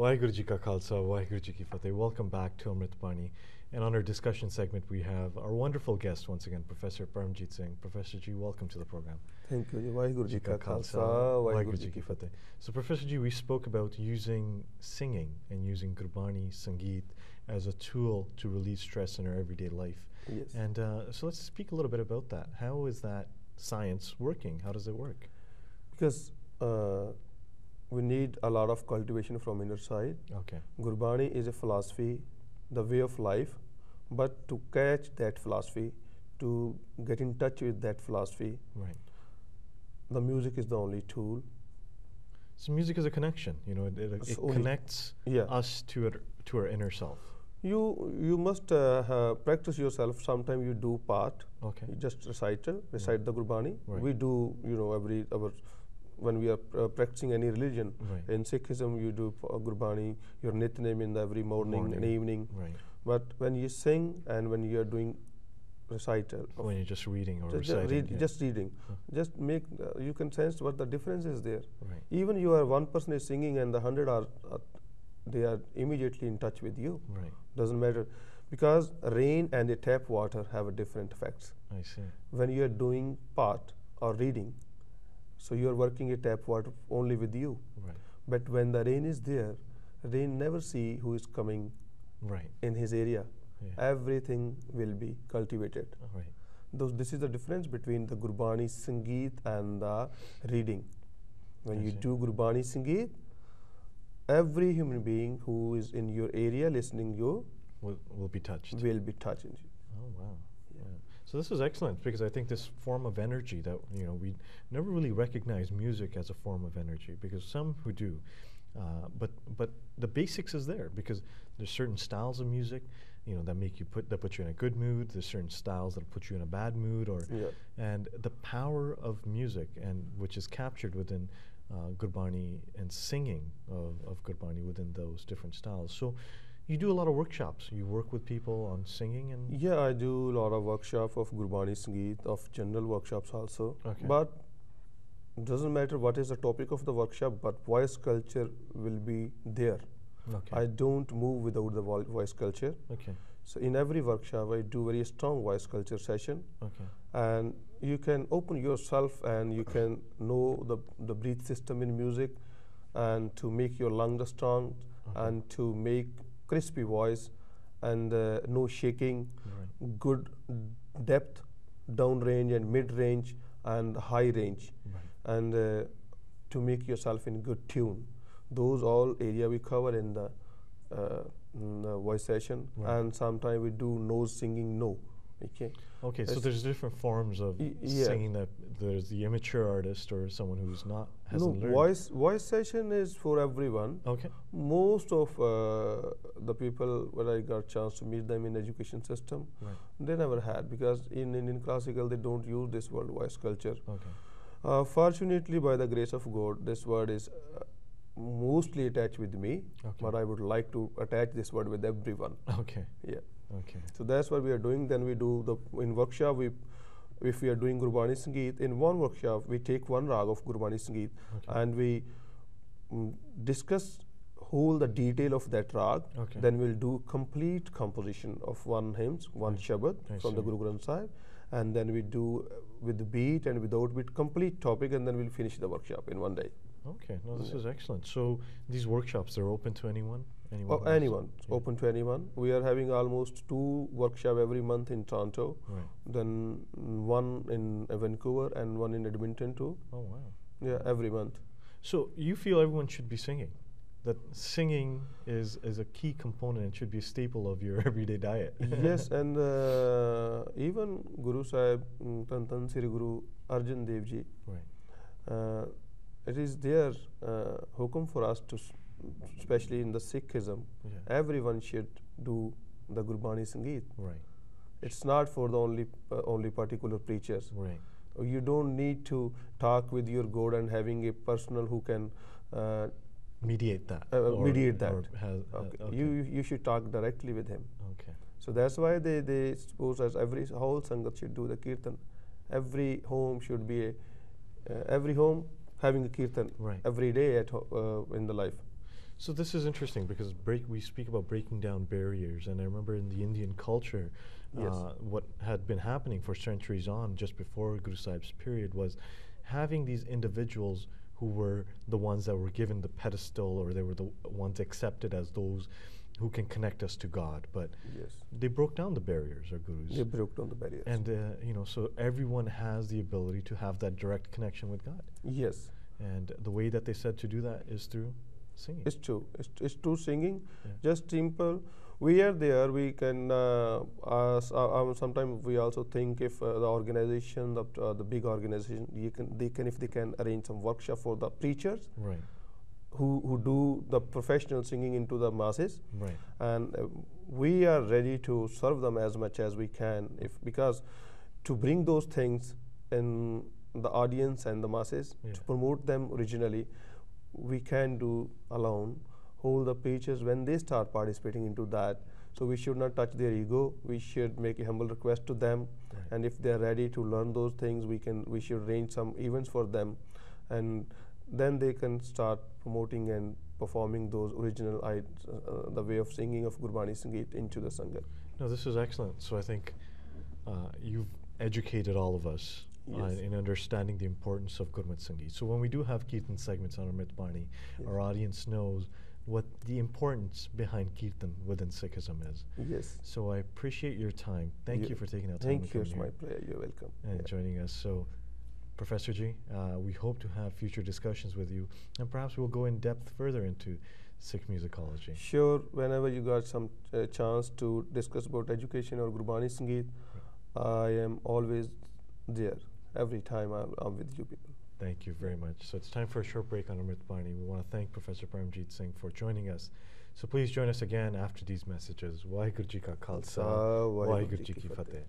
Waheguru Ji Ka Khalsa, Waheguru Ji Ki Fateh. Welcome back to Amrit Bani. And on our discussion segment, we have our wonderful guest once again, Professor Paramjeet Singh. Professor Ji, welcome to the program. Thank you. Waheguru Ji Ka Khalsa, Waheguru Ji Ki Fateh. So, Professor Ji, we spoke about using singing and using Gurbani Sangeet as a tool to release stress in our everyday life. Yes. And so let's speak a little bit about that. How is that science working? How does it work? Because we need a lot of cultivation from inner side. Okay. Gurbani is a philosophy, the way of life, but to catch that philosophy, to get in touch with that philosophy, right, the music is the only tool. So music is a connection, you know, it connects us to our inner self. You must practice yourself. Sometimes you do part. Okay. You just recite the Gurbani. Right. We do, you know, every hour when we are practicing any religion. Right. In Sikhism, you do Gurbani, your Nitnem in the every morning and evening. Right. But when you sing and when you are doing recital, when you're just reading or reciting, just reading, just make you can sense what the difference is there. Right. Even you are one person is singing and the 100 are they are immediately in touch with you. Right. Doesn't matter, because rain and the tap water have a different effects. I see. When you are doing part or reading, so you are working a tap water only with you. Right. But when the rain is there, rain never see who is coming in his area. Yeah. Everything will be cultivated. Right. This is the difference between the Gurbani Sangeet and the reading. When you do Gurbani Sangeet, every human being who is in your area listening you will be touched. Will be touching you. Oh wow. Yeah. So this is excellent, because I think this form of energy that, you know, we never really recognize music as a form of energy, because some who do, but the basics is there, because there's certain styles of music, you know, that put you in a good mood. There's certain styles that put you in a bad mood, and the power of music, and which is captured within Gurbani and singing of Gurbani within those different styles. So you do a lot of workshops. You work with people on singing and... Yeah, I do a lot of workshops of Gurbani Sangeet, of general workshops also. Okay. But it doesn't matter what is the topic of the workshop, but voice culture will be there. Okay. I don't move without the voice culture. Okay. So in every workshop, I do very strong voice culture session. Okay. And you can open yourself and you can know the breath system in music, and to make your lungs strong, and to make crispy voice, and no shaking, good depth, down range and mid range and high range, and to make yourself in good tune. Those all area we cover in the voice session, and sometimes we do nose singing Okay, so there's different forms of singing. That there's the immature artist or someone who's hasn't learned. Voice session is for everyone. Okay. Most of the people when I got chance to meet them in education system, they never had, because in Indian classical they don't use this word voice culture. Okay. Fortunately, by the grace of God, this word is mostly attached with me, but I would like to attach this word with everyone. Okay. Yeah. Okay. So that's what we are doing. Then we do in workshop, if we are doing Gurbani Sangeet, in one workshop we take one rag of Gurbani Sangeet, and we discuss whole the detail of that rag. Then we'll do complete composition of one hymns, one Shabad from the Guru Granth Sahib, and then we do with the beat and without beat complete topic, and then we'll finish the workshop in one day. Okay, no, this is excellent. So these workshops, they're open to anyone? Anyone, open to anyone. We are having almost 2 workshops every month in Toronto, then one in Vancouver and one in Edmonton too. Oh wow. Yeah, every month. So you feel everyone should be singing? That singing is a key component and should be a staple of your everyday diet? Yes, and even Guru Sahib, Tan Sri Guru Arjan Dev Ji, it is their hukum for us to, especially in the Sikhism, everyone should do the Gurbani Sangeet. It's not for the only particular preachers. You don't need to talk with your God and having a personal who can mediate that. You should talk directly with him. Okay. So that's why they suppose as every whole Sangat should do the Kirtan. Every home should be every home having a Kirtan every day in the life. So this is interesting because we speak about breaking down barriers, and I remember in the Indian culture, Yes. what had been happening for centuries on, just before Guru Sahib's period, was having these individuals who were the ones that were given the pedestal, or they were the ones accepted as those who can connect us to God. But Yes. they broke down the barriers, our gurus. They broke down the barriers. And so everyone has the ability to have that direct connection with God. Yes. And the way that they said to do that is through singing. It's true. It's true singing. Yeah. Just simple. We are there. We can. Sometimes we also think if the organization, the big organization, if they can arrange some workshop for the preachers, Right. who do the professional singing into the masses, Right. and we are ready to serve them as much as we can. Because to bring those things in the audience and the masses, Yeah. to promote them originally, we can do alone. Hold the preachers when they start participating into that. So we should not touch their ego. We should make a humble request to them, Right. and if they are ready to learn those things, we should arrange some events for them, and then they can start promoting and performing those original the way of singing of Gurbani Sangeet into the Sangat. No, this is excellent. So I think you've educated all of us Yes. in understanding the importance of Gurmat Sangeet. So when we do have Kirtan segments on Amrit Bani, Yes. our audience knows what the importance behind Kirtan within Sikhism is. Yes. So I appreciate your time. Thank you for taking out time Thank to you. come It's here my prayer. You're welcome. and Yeah. joining us. So, Professor Ji, we hope to have future discussions with you, and perhaps we'll go in depth further into Sikh musicology. Sure, whenever you got some chance to discuss about education or Gurbani Sangeet, I am always there. Every time I'm with you people. Thank you very much. So it's time for a short break on Amrit Bani. We want to thank Professor Paramjeet Singh for joining us. So please join us again after these messages. Waheguru Ji Ka Khalsa, Waheguru Ji Ki Fateh.